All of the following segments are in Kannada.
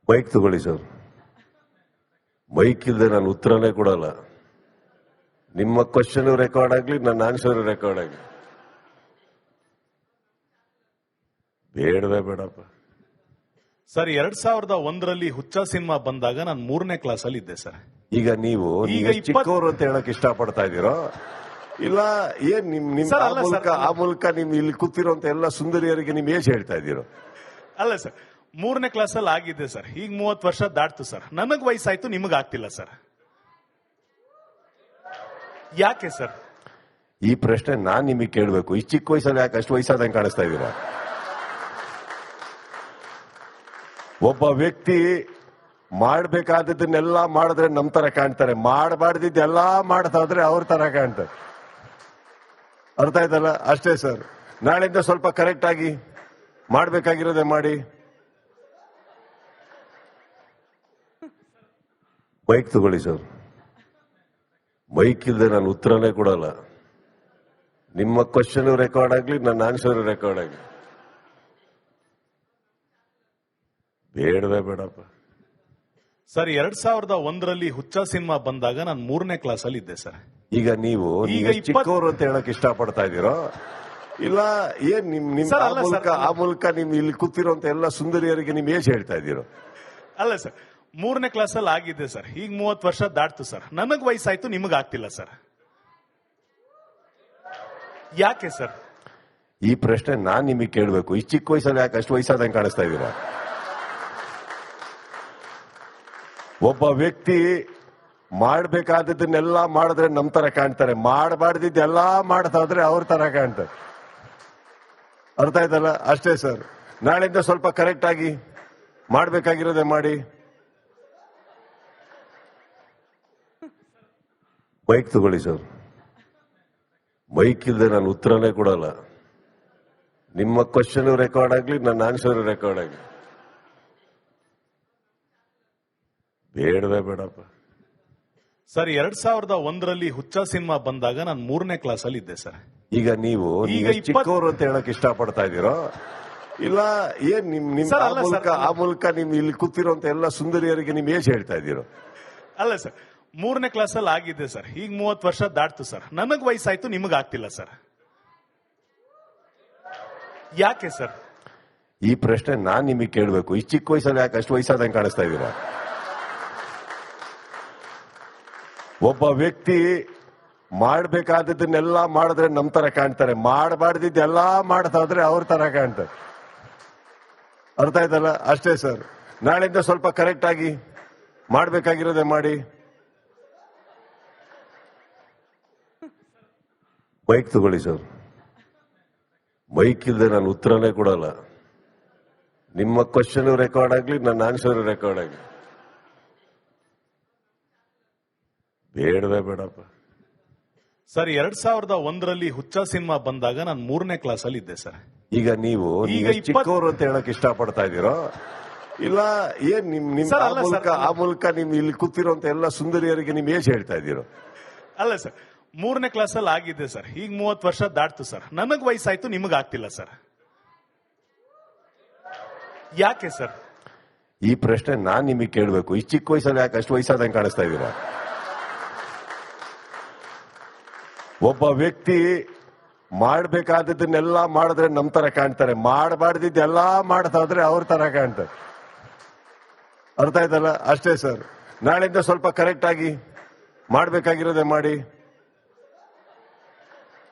ಮೈಕ್ ತಗೊಳ್ಳಿ ಸರ್. ಮೈಕ್ ಇಲ್ಲದೆ ನಾನು ಉತ್ತರನೇ ಕೊಡಲ್ಲ. ನಿಮ್ಮ ಕ್ವಶನ್ ರೆಕಾರ್ಡ್ ಆಗ್ಲಿ, ನನ್ನ ಆನ್ಸರ್ ರೆಕಾರ್ಡ್ ಆಗ್ಲಿ. ಬೇಡವೇ ಬೇಡಪ್ಪ ಸರ್. 2001ರಲ್ಲಿ ಹುಚ್ಚ ಸಿನಿಮಾ ಬಂದಾಗ ನಾನು 3ನೇ ಕ್ಲಾಸ್ ಅಲ್ಲಿ ಇದ್ದೆ ಸರ್. ಈಗ ನೀವು ಚಿಕ್ಕವರು ಅಂತ ಹೇಳಕ್ ಇಷ್ಟಪಡ್ತಾ ಇದ್ದೀರೋ ಇಲ್ಲ ಏನ್ ನಿಮ್ ಆ ಮೂಲಕ ನಿಮ್ ಇಲ್ಲಿ ಕೂತಿರೋಂತ ಎಲ್ಲ ಸುಂದರಿಯರಿಗೆ ನಿಮ್ ಏಜ್ ಹೇಳ್ತಾ ಇದ್ದೀರೋ? ಅಲ್ಲ ಸರ್, 3ನೇ ಕ್ಲಾಸ್ ಅಲ್ಲಿ ಆಗಿದ್ದೆ ಸರ್. ಈಗ 30 ವರ್ಷ ದಾಟ್ತು ಸರ್. ನನಗ್ ವಯಸ್ಸಾಯ್ತು, ನಿಮಗ್ ಆಗ್ತಿಲ್ಲ ಸರ್. ಯಾಕೆ ಸರ್? ಈ ಪ್ರಶ್ನೆ ನಾನ್ ನಿಮಗೆ ಕೇಳಬೇಕು. ಈ ಚಿಕ್ಕ ವಯಸ್ಸಲ್ಲಿ ಯಾಕೆ ಅಷ್ಟು ವಯಸ್ಸಾದಂಗೆ ಕಾಣಿಸ್ತಾ ಇದ್ದೀರಾ? ಒಬ್ಬ ವ್ಯಕ್ತಿ ಮಾಡ್ಬೇಕಾದದನ್ನೆಲ್ಲ ಮಾಡಿದ್ರೆ ನಮ್ ತರ ಕಾಣ್ತಾರೆ, ಮಾಡಬಾರ್ದಿದ್ದೆಲ್ಲಾ ಮಾಡ್ತಾ ಇದ್ರೆ ಅವ್ರ ತರ ಕಾಣ್ತಾರೆ. ಅರ್ಥ ಆಯ್ತಲ್ಲ? ಅಷ್ಟೇ ಸರ್. ನಾಳೆಯಿಂದ ಸ್ವಲ್ಪ ಕರೆಕ್ಟ್ ಆಗಿ ಮಾಡ್ಬೇಕಾಗಿರೋದೇ ಮಾಡಿ. ಮೈಕ್ ತಗೊಳ್ಳಿ ಸರ್. ಮೈಕ್ ಇಲ್ಲದೆ ನಾನು ಉತ್ತರನೇ ಕೊಡಲ್ಲ. ನಿಮ್ಮ ಕ್ವಶನ್ ರೆಕಾರ್ಡ್ ಆಗ್ಲಿ, ನನ್ನ ಆನ್ಸರ್ ರೆಕಾರ್ಡ್ ಆಗ್ಲಿ. ಬೇಡವೇ ಬೇಡಪ್ಪ ಸರ್. 2001ರಲ್ಲಿ ಹುಚ್ಚ ಸಿನಿಮಾ ಬಂದಾಗ ನಾನು 3ನೇ ಕ್ಲಾಸ್ ಅಲ್ಲಿ ಇದ್ದೆ ಸರ್. ಈಗ ನೀವು ಚಿಕ್ಕವರು ಅಂತ ಹೇಳಕ್ ಇಷ್ಟಪಡ್ತಾ ಇದ್ದೀರೋ ಇಲ್ಲ ಏನ್ ನಿಮ್ ಆ ಮೂಲಕ ನಿಮ್ ಇಲ್ಲಿ ಕೂತಿರೋಂತ ಎಲ್ಲ ಸುಂದರಿಯರಿಗೆ ನಿಮ್ ಏಜ್ ಹೇಳ್ತಾ ಇದ್ದೀರೋ? ಅಲ್ಲ ಸರ್, 3ನೇ ಕ್ಲಾಸ್ ಅಲ್ಲಿ ಆಗಿದ್ದೆ ಸರ್. ಈಗ 30 ವರ್ಷ ದಾಟ್ತು ಸರ್. ನನಗ್ ವಯಸ್ಸಾಯ್ತು, ನಿಮಗ್ ಆಗ್ತಿಲ್ಲ ಸರ್. ಯಾಕೆ ಸರ್? ಈ ಪ್ರಶ್ನೆ ನಾನ್ ನಿಮಗೆ ಕೇಳಬೇಕು. ಈ ಚಿಕ್ಕ ವಯಸ್ಸಲ್ಲಿ ಯಾಕೆ ಅಷ್ಟು ವಯಸ್ಸಾದಂಗೆ ಕಾಣಿಸ್ತಾ ಇದ್ದೀರಾ? ಒಬ್ಬ ವ್ಯಕ್ತಿ ಮಾಡ್ಬೇಕಾದದನ್ನೆಲ್ಲ ಮಾಡಿದ್ರೆ ನಮ್ ತರ ಕಾಣ್ತಾರೆ, ಮಾಡಬಾರ್ದಿದ್ದೆಲ್ಲಾ ಮಾಡ್ತಾ ಇದ್ರೆ ಅವ್ರ ತರ ಕಾಣ್ತಾರೆ. ಅರ್ಥ ಆಯ್ತಲ್ಲ? ಅಷ್ಟೇ ಸರ್. ನಾಳೆಯಿಂದ ಸ್ವಲ್ಪ ಕರೆಕ್ಟ್ ಆಗಿ ಮಾಡ್ಬೇಕಾಗಿರೋದೇ ಮಾಡಿ. ಮೈಕ್ ತಗೊಳ್ಳಿ ಸರ್. ಮೈಕ್ ಇಲ್ಲದೆ ನಾನು ಉತ್ತರನೇ ಕೊಡಲ್ಲ. ನಿಮ್ಮ ಕ್ವಶನ್ ರೆಕಾರ್ಡ್ ಆಗ್ಲಿ, ನನ್ನ ಆನ್ಸರ್ ರೆಕಾರ್ಡ್ ಆಗ್ಲಿ. ಬೇಡವೇ ಬೇಡಪ್ಪ ಸರ್. 2001ರಲ್ಲಿ ಹುಚ್ಚ ಸಿನಿಮಾ ಬಂದಾಗ ನಾನು 3ನೇ ಕ್ಲಾಸ್ ಅಲ್ಲಿ ಇದ್ದೆ ಸರ್. ಈಗ ನೀವು ಚಿಕ್ಕವರು ಅಂತ ಹೇಳಕ್ ಇಷ್ಟಪಡ್ತಾ ಇದ್ದೀರೋ ಇಲ್ಲ ಏನ್ ನಿಮ್ ಆ ಮೂಲಕ ನಿಮ್ ಇಲ್ಲಿ ಕೂತಿರೋಂತ ಎಲ್ಲ ಸುಂದರಿಯರಿಗೆ ನಿಮ್ ಏಜ್ ಹೇಳ್ತಾ ಇದ್ದೀರೋ? ಅಲ್ಲ ಸರ್, 3ನೇ ಕ್ಲಾಸ್ ಅಲ್ಲಿ ಆಗಿದ್ದೆ ಸರ್. ಈಗ 30 ವರ್ಷ ದಾಟ್ತು ಸರ್. ನನಗ್ ವಯಸ್ಸಾಯ್ತು, ನಿಮಗ್ ಆಗ್ತಿಲ್ಲ ಸರ್. ಯಾಕೆ ಸರ್? ಈ ಪ್ರಶ್ನೆ ನಾನ್ ನಿಮಗೆ ಕೇಳಬೇಕು. ಈ ಚಿಕ್ಕ ವಯಸ್ಸಲ್ಲಿ ಯಾಕೆ ಅಷ್ಟು ವಯಸ್ಸಾದಂಗೆ ಕಾಣಿಸ್ತಾ ಇದ್ದೀರಾ? ಒಬ್ಬ ವ್ಯಕ್ತಿ ಮಾಡ್ಬೇಕಾದದನ್ನೆಲ್ಲ ಮಾಡಿದ್ರೆ ನಮ್ ತರ ಕಾಣ್ತಾರೆ, ಮಾಡಬಾರ್ದಿದ್ದೆಲ್ಲಾ ಮಾಡ್ತಾ ಇದ್ರೆ ಅವ್ರ ತರ ಕಾಣ್ತಾರೆ. ಅರ್ಥ ಆಯ್ತಲ್ಲ? ಅಷ್ಟೇ ಸರ್. ನಾಳೆಯಿಂದ ಸ್ವಲ್ಪ ಕರೆಕ್ಟ್ ಆಗಿ ಮಾಡ್ಬೇಕಾಗಿರೋದೇ ಮಾಡಿ. ಮೈಕ್ ತಗೊಳ್ಳಿ ಸರ್. ಮೈಕ್ ಇಲ್ಲದೆ ನಾನು ಉತ್ತರನೇ ಕೊಡಲ್ಲ. ನಿಮ್ಮ ಕ್ವಶನ್ ರೆಕಾರ್ಡ್ ಆಗ್ಲಿ, ನನ್ನ ಆನ್ಸರ್ ರೆಕಾರ್ಡ್ ಆಗ್ಲಿ. ಬೇಡವೇ ಬೇಡಪ್ಪ ಸರ್. 2001ರಲ್ಲಿ ಹುಚ್ಚ ಸಿನಿಮಾ ಬಂದಾಗ ನಾನು 3ನೇ ಕ್ಲಾಸ್ ಅಲ್ಲಿ ಇದ್ದೆ ಸರ್. ಈಗ ನೀವು ಚಿಕ್ಕವರು ಅಂತ ಹೇಳಕ್ ಇಷ್ಟಪಡ್ತಾ ಇದ್ದೀರೋ ಇಲ್ಲ ಏನ್ ನಿಮ್ ಆ ಮೂಲಕ ನಿಮ್ ಇಲ್ಲಿ ಕೂತಿರೋಂತ ಎಲ್ಲ ಸುಂದರಿಯರಿಗೆ ನಿಮ್ ಏಜ್ ಹೇಳ್ತಾ ಇದ್ದೀರೋ? ಅಲ್ಲ ಸರ್, 3ನೇ ಕ್ಲಾಸ್ ಅಲ್ಲಿ ಆಗಿದ್ದೆ ಸರ್. ಈಗ 30 ವರ್ಷ ದಾಟ್ತು ಸರ್. ನನಗ್ ವಯಸ್ಸಾಯ್ತು, ನಿಮಗ್ ಆಗ್ತಿಲ್ಲ ಸರ್. ಯಾಕೆ ಸರ್? ಈ ಪ್ರಶ್ನೆ ನಾನ್ ನಿಮಗೆ ಕೇಳಬೇಕು. ಈ ಚಿಕ್ಕ ವಯಸ್ಸಲ್ಲಿ ಯಾಕೆ ಅಷ್ಟು ವಯಸ್ಸಾದಂಗೆ ಕಾಣಿಸ್ತಾ ಇದ್ದೀರಾ? ಒಬ್ಬ ವ್ಯಕ್ತಿ ಮಾಡ್ಬೇಕಾದದನ್ನೆಲ್ಲ ಮಾಡಿದ್ರೆ ನಮ್ ತರ ಕಾಣ್ತಾರೆ, ಮಾಡಬಾರ್ದಿದ್ದೆಲ್ಲಾ ಮಾಡ್ತಾ ಇದ್ರೆ ಅವ್ರ ತರ ಕಾಣ್ತಾರೆ. ಅರ್ಥ ಆಯ್ತಲ್ಲ? ಅಷ್ಟೇ ಸರ್. ನಾಳೆಯಿಂದ ಸ್ವಲ್ಪ ಕರೆಕ್ಟ್ ಆಗಿ ಮಾಡ್ಬೇಕಾಗಿರೋದೇ ಮಾಡಿ.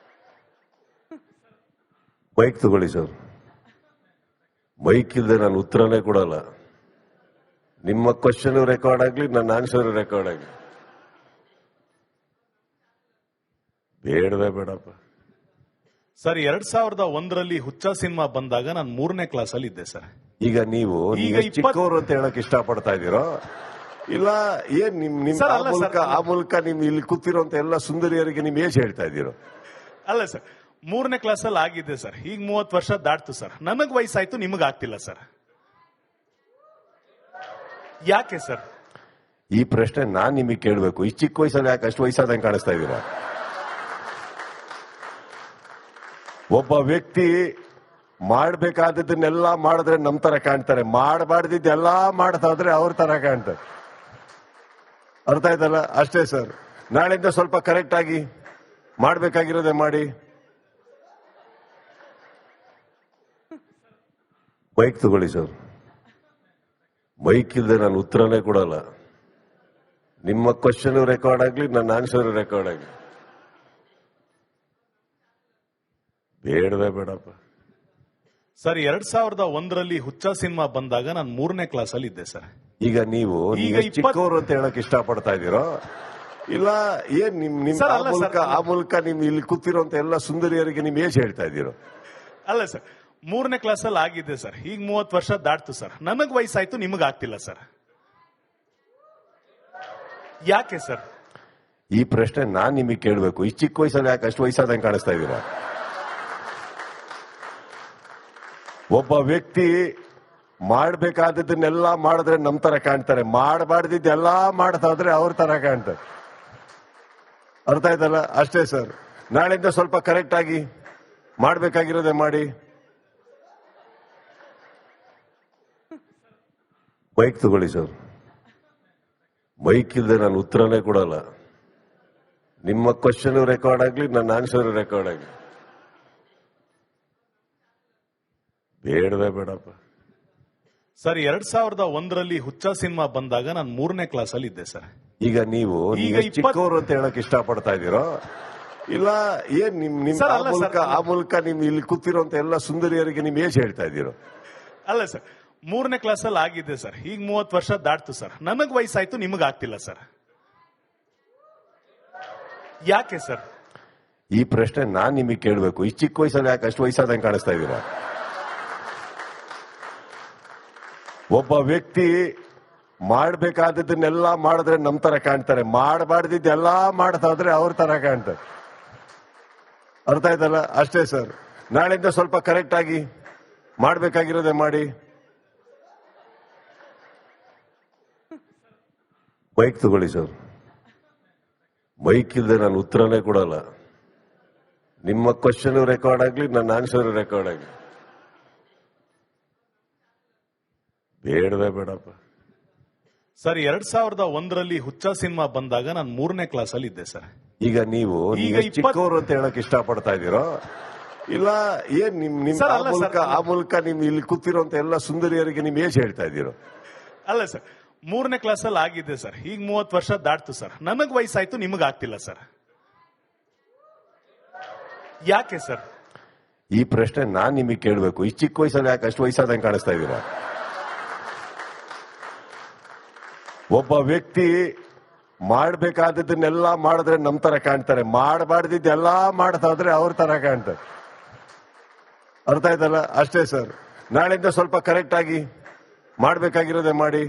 ಮೈಕ್ ತಗೊಳ್ಳಿ ಸರ್. ಮೈಕ್ ಇಲ್ಲದೆ ನಾನು ಉತ್ತರನೇ ಕೊಡಲ್ಲ. ನಿಮ್ಮ ಕ್ವಶನ್ ರೆಕಾರ್ಡ್ ಆಗ್ಲಿ, ನನ್ನ ಆನ್ಸರ್ ರೆಕಾರ್ಡ್ ಆಗ್ಲಿ. ಬೇಡವೇ ಬೇಡಪ್ಪ ಸರ್. 2001ರಲ್ಲಿ ಹುಚ್ಚ ಸಿನಿಮಾ ಬಂದಾಗ ನಾನು 3ನೇ ಕ್ಲಾಸ್ ಅಲ್ಲಿ ಇದ್ದೆ ಸರ್. ಈಗ ನೀವು ಚಿಕ್ಕವರು ಅಂತ ಹೇಳಕ್ ಇಷ್ಟಪಡ್ತಾ ಇದ್ದೀರೋ ಇಲ್ಲ ಏನ್ ನಿಮ್ ಆ ಮೂಲಕ ನಿಮ್ ಇಲ್ಲಿ ಕೂತಿರೋಂತ ಎಲ್ಲ ಸುಂದರಿಯರಿಗೆ ನಿಮ್ ಏಜ್ ಹೇಳ್ತಾ ಇದ್ದೀರೋ? ಅಲ್ಲ ಸರ್, 3ನೇ ಕ್ಲಾಸ್ ಅಲ್ಲಿ ಆಗಿದ್ದೆ ಸರ್. ಈಗ 30 ವರ್ಷ ದಾಟ್ತು ಸರ್. ನನಗ್ ವಯಸ್ಸಾಯ್ತು, ನಿಮಗ್ ಆಗ್ತಿಲ್ಲ ಸರ್. ಯಾಕೆ ಸರ್? ಈ ಪ್ರಶ್ನೆ ನಾನ್ ನಿಮಗೆ ಕೇಳಬೇಕು. ಈ ಚಿಕ್ಕ ವಯಸ್ಸಲ್ಲಿ ಯಾಕೆ ಅಷ್ಟು ವಯಸ್ಸಾದಂಗೆ ಕಾಣಿಸ್ತಾ ಇದ್ದೀರಾ? ಒಬ್ಬ ವ್ಯಕ್ತಿ ಮಾಡ್ಬೇಕಾದದ್ದನ್ನೆಲ್ಲ ಮಾಡಿದ್ರೆ ನಮ್ ತರ ಕಾಣ್ತಾರೆ, ಮಾಡಬಾರ್ದಿದ್ದೆಲ್ಲ ಮಾಡ್ತಾ ಹೋದ್ರೆ ಅವ್ರ ತರ ಕಾಣ್ತಾರೆ. ಅರ್ಥ ಆಯ್ತಲ್ಲ? ಅಷ್ಟೇ ಸರ್. ನಾಳೆಯಿಂದ ಸ್ವಲ್ಪ ಕರೆಕ್ಟ್ ಆಗಿ ಮಾಡ್ಬೇಕಾಗಿರೋದೇ ಮಾಡಿ. ಬೈಕ್ ತಗೊಳ್ಳಿ ಸರ್. ಬೈಕ್ ಇಲ್ಲದೆ ನಾನು ಉತ್ತರನೇ ಕೊಡಲ್ಲ. ನಿಮ್ಮ ಕ್ವಶನ್ ರೆಕಾರ್ಡ್ ಆಗ್ಲಿ, ನನ್ನ ಆನ್ಸರ್ ರೆಕಾರ್ಡ್ ಆಗ್ಲಿ. ಬೇಡವೇ ಬೇಡಪ್ಪ ಸರ್. 2001ರಲ್ಲಿ ಹುಚ್ಚ ಸಿನಿಮಾ ಬಂದಾಗ ನಾನು 3ನೇ ಕ್ಲಾಸ್ ಅಲ್ಲಿ ಇದ್ದೆ ಸರ್. ಈಗ ನೀವು ಚಿಕ್ಕವರು ಅಂತ ಹೇಳಕ್ ಇಷ್ಟಪಡ್ತಾ ಇದ್ದೀರೋ ಇಲ್ಲ ಏನ್ ನಿಮ್ ಸರ್, ಆ ಅಲ್ಲ ಮೂಲಕ ಸರ್. ಆ ಮೂಲಕ ನಿಮ್ ಇಲ್ಲಿ ಕೂತಿರೋಂತ ಎಲ್ಲ ಸುಂದರಿಯರಿಗೆ ನಿಮ್ ಏಜ್ ಹೇಳ್ತಾ ಇದ್ದೀರೋ? ಅಲ್ಲ ಸರ್, 3ನೇ ಕ್ಲಾಸ್ ಅಲ್ಲಿ ಆಗಿದ್ದೆ ಸರ್. ಈಗ 30 ವರ್ಷ ದಾಟ್ತು ಸರ್. ನನಗ್ ವಯಸ್ಸಾಯ್ತು, ನಿಮಗ್ ಆಗ್ತಿಲ್ಲ ಸರ್. ಯಾಕೆ ಸರ್? ಈ ಪ್ರಶ್ನೆ ನಾನ್ ನಿಮಗೆ ಕೇಳ್ಬೇಕು. ಈ ಚಿಕ್ಕ ವಯಸ್ಸಲ್ಲಿ ಯಾಕೆ ಅಷ್ಟು ವಯಸ್ಸಾದಂಗೆ ಕಾಣಿಸ್ತಾ ಇದ್ದೀರಾ? ಒಬ್ಬ ವ್ಯಕ್ತಿ ಮಾಡ್ಬೇಕಾದದ್ದನ್ನೆಲ್ಲ ಮಾಡಿದ್ರೆ ನಮ್ ತರ ಕಾಣ್ತಾರೆ, ಮಾಡಬಾರ್ದಿದ್ದೆಲ್ಲ ಮಾಡ್ತಾ ಹೋದ್ರೆ ಅವ್ರ ತರ ಕಾಣ್ತಾರೆ. ಅರ್ಥ ಆಯ್ತಲ್ಲ? ಅಷ್ಟೇ ಸರ್. ನಾಳೆಯಿಂದ ಸ್ವಲ್ಪ ಕರೆಕ್ಟ್ ಆಗಿ ಮಾಡ್ಬೇಕಾಗಿರೋದೇ ಮಾಡಿ. ಬೈಕ್ ತಗೊಳ್ಳಿ ಸರ್. ಬೈಕ್ ಇಲ್ಲದೆ ನಾನು ಉತ್ತರನೇ ಕೊಡಲ್ಲ. ನಿಮ್ಮ ಕ್ವಶನ್ ರೆಕಾರ್ಡ್ ಆಗ್ಲಿ, ನನ್ನ ಆನ್ಸರ್ ರೆಕಾರ್ಡ್ ಆಗ್ಲಿ. ಬೇಡವೇ ಬೇಡಪ್ಪ ಸರ್. 2001ರಲ್ಲಿ ಹುಚ್ಚ ಸಿನಿಮಾ ಬಂದಾಗ ನಾನು 3ನೇ ಕ್ಲಾಸ್ ಅಲ್ಲಿ ಇದ್ದೆ ಸರ್. ಈಗ ನೀವು ಚಿಕ್ಕವರು ಅಂತ ಹೇಳಕ್ ಇಷ್ಟಪಡ್ತಾ ಇದ್ದೀರೋ ಇಲ್ಲ ಏನ್ ನಿಮ್ ಸರ್, ಆ ಅಲ್ಲ ಮೂಲಕ ಸರ್. ಆ ಮೂಲಕ ನಿಮ್ ಇಲ್ಲಿ ಕೂತಿರೋಂತ ಎಲ್ಲ ಸುಂದರಿಯರಿಗೆ ನಿಮ್ ಏಜ್ ಹೇಳ್ತಾ ಇದ್ದೀರೋ? ಅಲ್ಲ ಸರ್, 3ನೇ ಕ್ಲಾಸ್ ಅಲ್ಲಿ ಆಗಿದ್ದೆ ಸರ್. ಈಗ 30 ವರ್ಷ ದಾಟ್ತು ಸರ್. ನನಗ್ ವಯಸ್ಸಾಯ್ತು, ನಿಮಗ್ ಆಗ್ತಿಲ್ಲ ಸರ್. ಯಾಕೆ ಸರ್? ಈ ಪ್ರಶ್ನೆ ನಾನ್ ನಿಮಗೆ ಕೇಳ್ಬೇಕು. ಈ ಚಿಕ್ಕ ವಯಸ್ಸಲ್ಲಿ ಯಾಕೆ ಅಷ್ಟು ವಯಸ್ಸಾದಂಗೆ ಕಾಣಿಸ್ತಾ ಇದ್ದೀರಾ? ಒಬ್ಬ ವ್ಯಕ್ತಿ ಮಾಡ್ಬೇಕಾದದ್ದನ್ನೆಲ್ಲ ಮಾಡಿದ್ರೆ ನಮ್ ತರ ಕಾಣ್ತಾರೆ, ಮಾಡಬಾರ್ದಿದ್ದೆಲ್ಲ ಮಾಡ್ತಾ ಹೋದ್ರೆ ಅವ್ರ ತರ ಕಾಣ್ತಾರೆ. ಅರ್ಥ ಆಯ್ತಲ್ಲ? ಅಷ್ಟೇ ಸರ್. ನಾಳೆಯಿಂದ ಸ್ವಲ್ಪ ಕರೆಕ್ಟ್ ಆಗಿ ಮಾಡ್ಬೇಕಾಗಿರೋದೇ ಮಾಡಿ. ಬೈಕ್ ತಗೊಳ್ಳಿ ಸರ್. ಬೈಕ್ ಇಲ್ಲದೆ ನಾನು ಉತ್ತರನೇ ಕೊಡಲ್ಲ. ನಿಮ್ಮ ಕ್ವಶನ್ ರೆಕಾರ್ಡ್ ಆಗ್ಲಿ, ನನ್ನ ಆನ್ಸರ್ ರೆಕಾರ್ಡ್ ಆಗ್ಲಿ. ಬೇಡವೇ ಬೇಡಪ್ಪ ಸರ್. 2001ರಲ್ಲಿ ಹುಚ್ಚ ಸಿನಿಮಾ ಬಂದಾಗ ನಾನು 3ನೇ ಕ್ಲಾಸ್ ಅಲ್ಲಿ ಇದ್ದೆ ಸರ್. ಈಗ ನೀವು ಚಿಕ್ಕವರು ಅಂತ ಹೇಳಕ್ ಇಷ್ಟಪಡ್ತಾ ಇದ್ದೀರೋ ಇಲ್ಲ ಏನ್ ನಿಮ್ ಆ ಮೂಲಕ ಆ ಮೂಲಕ ನಿಮ್ ಇಲ್ಲಿ ಕೂತಿರೋಂತ ಎಲ್ಲ ಸುಂದರಿಯರಿಗೆ ನಿಮ್ ಏಜ್ ಹೇಳ್ತಾ ಇದ್ದೀರೋ? ಅಲ್ಲ ಸರ್, 3ನೇ ಕ್ಲಾಸ್ ಅಲ್ಲಿ ಆಗಿದ್ದೆ ಸರ್. ಈಗ 30 ವರ್ಷ ದಾಟ್ತು ಸರ್. ನನಗ್ ವಯಸ್ಸಾಯ್ತು, ನಿಮಗ್ ಆಗ್ತಿಲ್ಲ ಸರ್. ಯಾಕೆ ಸರ್? ಈ ಪ್ರಶ್ನೆ ನಾನ್ ನಿಮಗೆ ಕೇಳ್ಬೇಕು. ಈ ಚಿಕ್ಕ ವಯಸ್ಸಲ್ಲಿ ಯಾಕೆ ಅಷ್ಟು ವಯಸ್ಸಾದಂಗೆ ಕಾಣಿಸ್ತಾ ಇದ್ದೀರಾ? ಒಬ್ಬ ವ್ಯಕ್ತಿ ಮಾಡ್ಬೇಕಾದದ್ದನ್ನೆಲ್ಲ ಮಾಡಿದ್ರೆ ನಮ್ ತರ ಕಾಣ್ತಾರೆ, ಮಾಡಬಾರ್ದಿದ್ದೆಲ್ಲ ಮಾಡ್ತಾ ಹೋದ್ರೆ ಅವ್ರ ತರ ಕಾಣ್ತಾರೆ. ಅರ್ಥ ಆಯ್ತಲ್ಲ? ಅಷ್ಟೇ ಸರ್. ನಾಳೆಯಿಂದ ಸ್ವಲ್ಪ ಕರೆಕ್ಟ್ ಆಗಿ ಮಾಡ್ಬೇಕಾಗಿರೋದೇ ಮಾಡಿ. ಬೈಕ್ ತಗೊಳ್ಳಿ ಸರ್. ಬೈಕ್ ಇಲ್ಲದೆ ನಾನು ಉತ್ತರನೇ ಕೊಡಲ್ಲ. ನಿಮ್ಮ ಕ್ವಶನ್ ರೆಕಾರ್ಡ್ ಆಗ್ಲಿ, ನನ್ನ ಆನ್ಸರ್ ರೆಕಾರ್ಡ್ ಆಗ್ಲಿ. ಬೇಡವೇ ಬೇಡಪ್ಪ ಸರ್. 2001ರಲ್ಲಿ ಹುಚ್ಚ ಸಿನಿಮಾ ಬಂದಾಗ ನಾನು 3ನೇ ಕ್ಲಾಸ್ ಅಲ್ಲಿ ಇದ್ದೆ ಸರ್. ಈಗ ನೀವು ಚಿಕ್ಕವರು ಅಂತ ಹೇಳಕ್ ಇಷ್ಟಪಡ್ತಾ ಇದ್ದೀರೋ ಇಲ್ಲ ಏನ್ ನಿಮ್ ಸರ್, ಆ ಅಲ್ಲ ಮೂಲಕ ಸರ್. ಆ ಮೂಲಕ ನಿಮ್ ಇಲ್ಲಿ ಕೂತಿರೋಂತ ಎಲ್ಲ ಸುಂದರಿಯರಿಗೆ ನಿಮ್ ಏಜ್ ಹೇಳ್ತಾ ಇದ್ದೀರೋ? ಅಲ್ಲ ಸರ್, 3ನೇ ಕ್ಲಾಸ್ ಅಲ್ಲಿ ಆಗಿದ್ದೆ ಸರ್. ಈಗ 30 ವರ್ಷ ದಾಟ್ತು ಸರ್. ನನಗ್ ವಯಸ್ಸಾಯ್ತು, ನಿಮಗ್ ಆಗ್ತಿಲ್ಲ ಸರ್. ಯಾಕೆ ಸರ್? ಈ ಪ್ರಶ್ನೆ ನಾನ್ ನಿಮಗೆ ಕೇಳ್ಬೇಕು. ಈ ಚಿಕ್ಕ ವಯಸ್ಸಲ್ಲಿ ಯಾಕೆ ಅಷ್ಟು ವಯಸ್ಸಾದಂಗೆ ಕಾಣಿಸ್ತಾ ಇದ್ದೀರಾ? ಒಬ್ಬ ವ್ಯಕ್ತಿ ಮಾಡ್ಬೇಕಾದದ್ದನ್ನೆಲ್ಲ ಮಾಡಿದ್ರೆ ನಮ್ ತರ ಕಾಣ್ತಾರೆ, ಮಾಡಬಾರ್ದಿದ್ದೆಲ್ಲ ಮಾಡ್ತಾ ಹೋದ್ರೆ ಅವ್ರ ತರ ಕಾಣ್ತಾರೆ. ಅರ್ಥ ಆಯ್ತಲ್ಲ? ಅಷ್ಟೇ ಸರ್. ನಾಳೆಯಿಂದ ಸ್ವಲ್ಪ ಕರೆಕ್ಟ್ ಆಗಿ ಮಾಡ್ಬೇಕಾಗಿರೋದೇ ಮಾಡಿ.